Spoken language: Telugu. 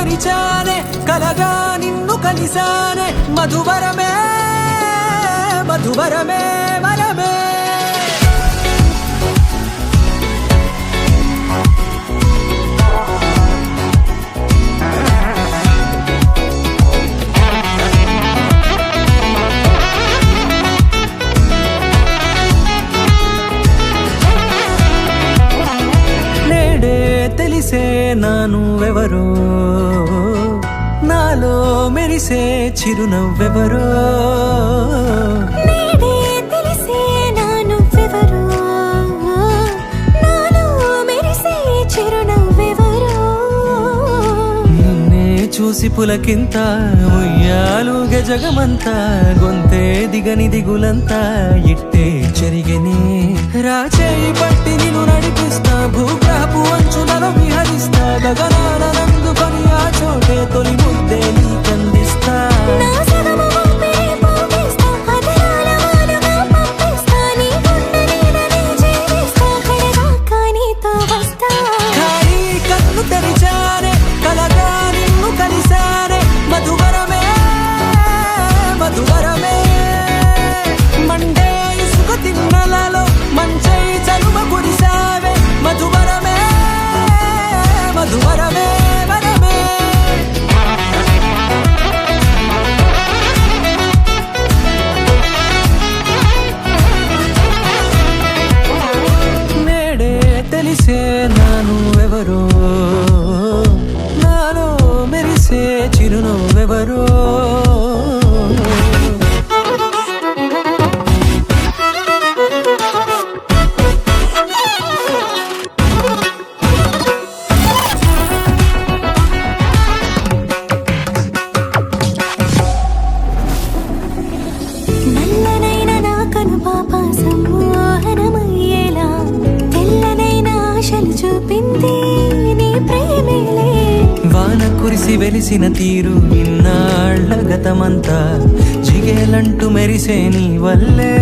తెరిచానే కలగా నిన్ను కలిసానే మధువరమే మధువరమే వరమే తెలిసే నానువెవరో నాలో మెరిసే చిరునవ్వెవరో నేడే తెలిసే నానువెవరో నాలో మెరిసే చిరునవ్వెవరో నిన్నే చూసి పులకింత ఉయ్యాలుగే జగమంతా గొంతే దిగని దిగులంతా ఇట్టే చెరిగనే రాచేయి పట్టి నిన్ను నడిపిస్తా భూగ్రహపు అంచులలో విహరిస్తా గగనాల నందుకొని ఆ చోటే తొలి ముద్దే నీకందిస్తా నా సగము ఊపిరి పోగిస్తా అదరాల వాలుగా పంపిస్తా నీ గుండె నీడనే జీవిస్తా కడదాకా నీతో వస్తా ఖాళీ కన్ను తెరిచానే కలగా నిన్ను కలిసానే మధువరమే మధువరమే మండే ఇసుక తిన్నలలో మంచై చలువ కురిసావే మధువరమే మధువరమే వరమే నేడే తెలిసే నానువెవరో నాలో మెరిసే చిరునవ్వెవరో నల్లనైన నా కనుపాప సమ్మోహనమయ్యేలా తెల్లనైన ఆశలు చూపింది నీ ప్రేమేలే వాన కురిసి వెలిసిన తీరు ఇన్నాళ్ల గతమంతా జిగేలంటూ మెరిసే నీ వల్లే